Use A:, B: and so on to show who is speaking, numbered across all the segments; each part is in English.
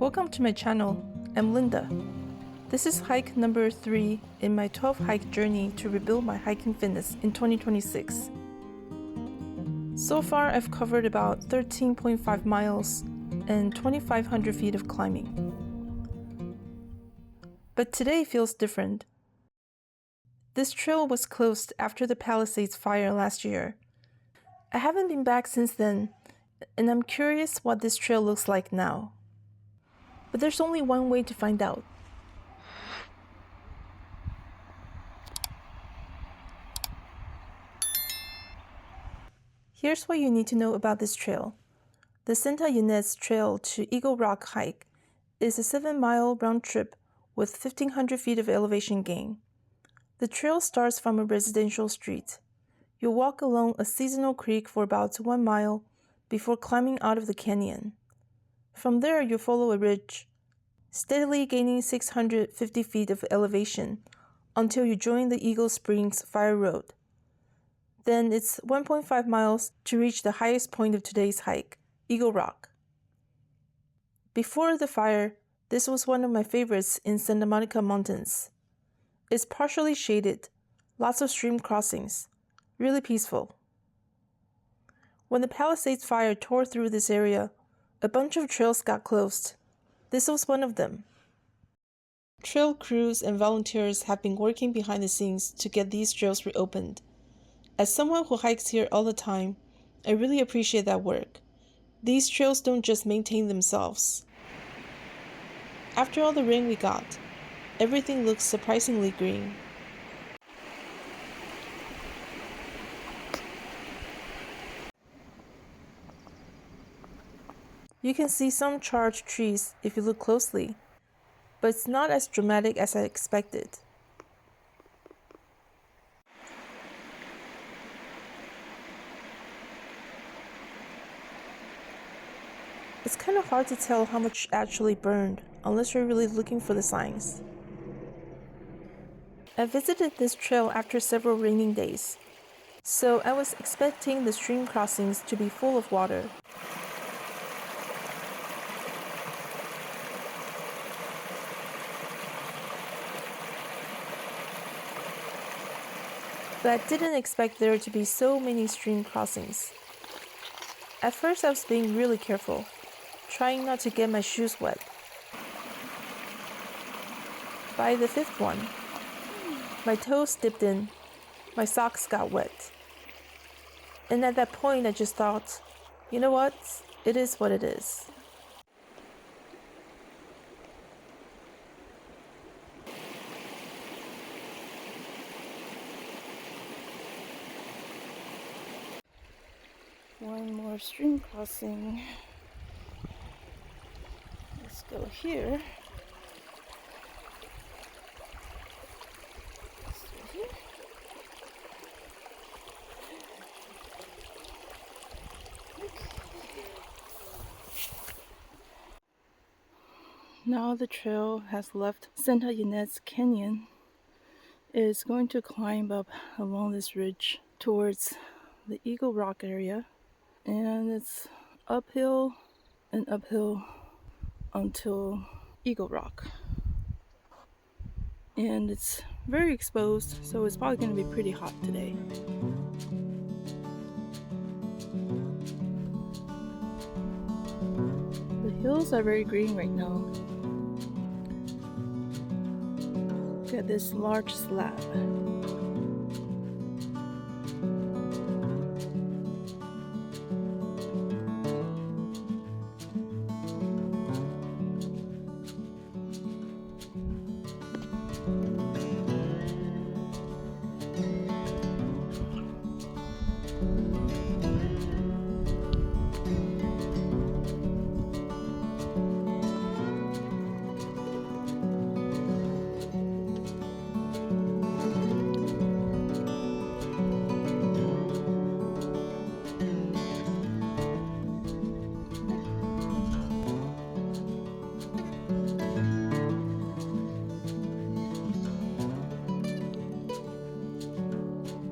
A: Welcome to my channel. I'm Linda. This is hike number 3 in my 12-hike journey to rebuild my hiking fitness in 2026. So far, I've covered about 13.5 miles and 2,500 feet of climbing. But today feels different. This trail was closed after the Palisades Fire last year. I haven't been back since then, and I'm curious what this trail looks like now. But there's only one way to find out. Here's what you need to know about this trail. The Santa Ynez Trail to Eagle Rock hike is a 7-mile round trip with 1,500 feet of elevation gain. The trail starts from a residential street. You'll walk along a seasonal creek for about 1 mile before climbing out of the canyon. From there, you follow a ridge, steadily gaining 650 feet of elevation until you join the Eagle Springs Fire Road. Then it's 1.5 miles to reach the highest point of today's hike, Eagle Rock. Before the fire, this was one of my favorites in Santa Monica Mountains. It's partially shaded, lots of stream crossings, really peaceful. When the Palisades Fire tore through this area, a bunch of trails got closed. This was one of them. Trail crews and volunteers have been working behind the scenes to get these trails reopened. As someone who hikes here all the time, I really appreciate that work. These trails don't just maintain themselves. After all the rain we got, everything looks surprisingly green. You can see some charred trees if you look closely, but it's not as dramatic as I expected. It's kind of hard to tell how much actually burned unless you're really looking for the signs. I visited this trail after several raining days, so I was expecting the stream crossings to be full of water. But I didn't expect there to be so many stream crossings. At first I was being really careful, trying not to get my shoes wet. By the 5th one, my toes dipped in, my socks got wet. And at that point I just thought, you know what, it is what it is. One more stream crossing. Let's go here. Let's go here. Okay. Now the trail has left Santa Ynez Canyon. It is going to climb up along this ridge towards the Eagle Rock area. And it's uphill and uphill until Eagle Rock. And it's very exposed, so it's probably going to be pretty hot today. The hills are very green right now. Look at this large slab.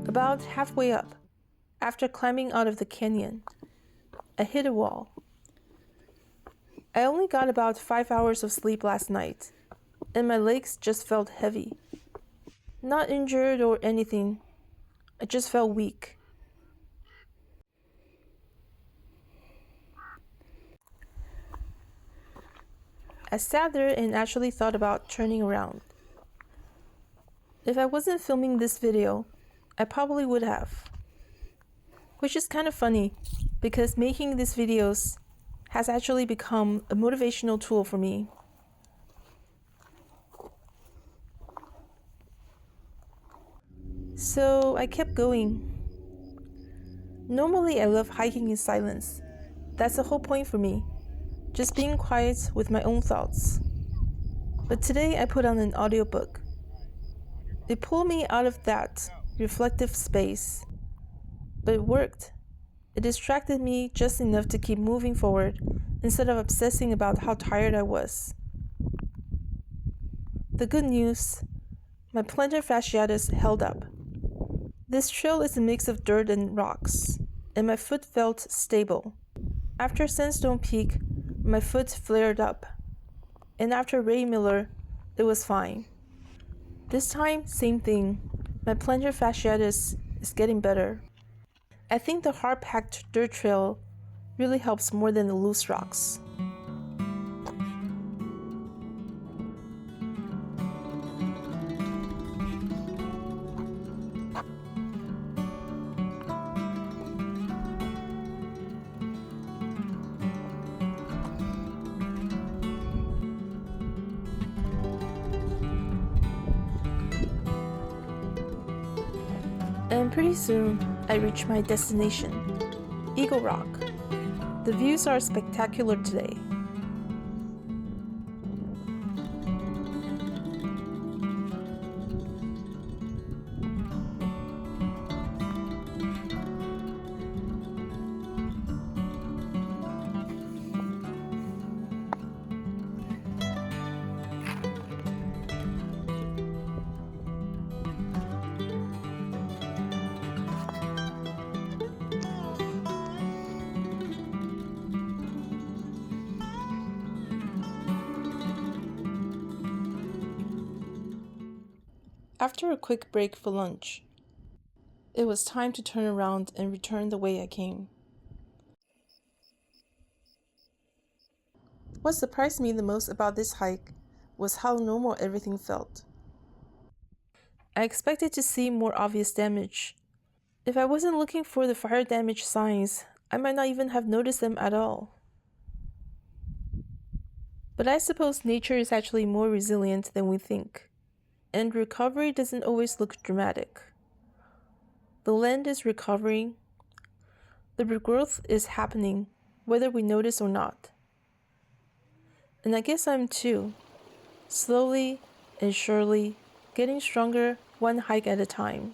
A: About halfway up, after climbing out of the canyon, I hit a wall. I only got about 5 hours of sleep last night, and my legs just felt heavy. Not injured or anything, I just felt weak. I sat there and actually thought about turning around. If I wasn't filming this video, I probably would have. Which is kind of funny, because making these videos has actually become a motivational tool for me. So I kept going. Normally I love hiking in silence. That's the whole point for me. Just being quiet with my own thoughts. But today I put on an audiobook. It pulled me out of that reflective space. But it worked. It distracted me just enough to keep moving forward instead of obsessing about how tired I was. The good news, my plantar fasciitis held up. This trail is a mix of dirt and rocks, and my foot felt stable. After Sandstone Peak, my foot flared up, and after Ray Miller, it was fine. This time, same thing. My plantar fasciitis is getting better. I think the hard-packed dirt trail really helps more than the loose rocks. And pretty soon, I reach my destination, Eagle Rock. The views are spectacular today. After a quick break for lunch, it was time to turn around and return the way I came. What surprised me the most about this hike was how normal everything felt. I expected to see more obvious damage. If I wasn't looking for the fire damage signs, I might not even have noticed them at all. But I suppose nature is actually more resilient than we think. And recovery doesn't always look dramatic. The land is recovering. The regrowth is happening, whether we notice or not. And I guess I'm too, slowly and surely getting stronger one hike at a time.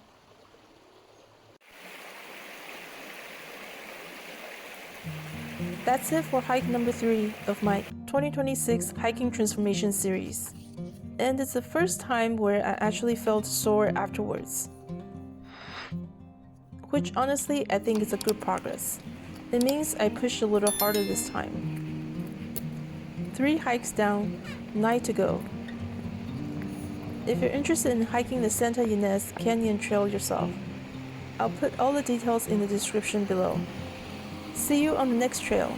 A: That's it for hike number 3 of my 2026 Hiking Transformation series. And it's the first time where I actually felt sore afterwards. Which honestly, I think is a good progress. It means I pushed a little harder this time. 3 hikes down, 9 to go. If you're interested in hiking the Santa Ynez Canyon Trail yourself, I'll put all the details in the description below. See you on the next trail.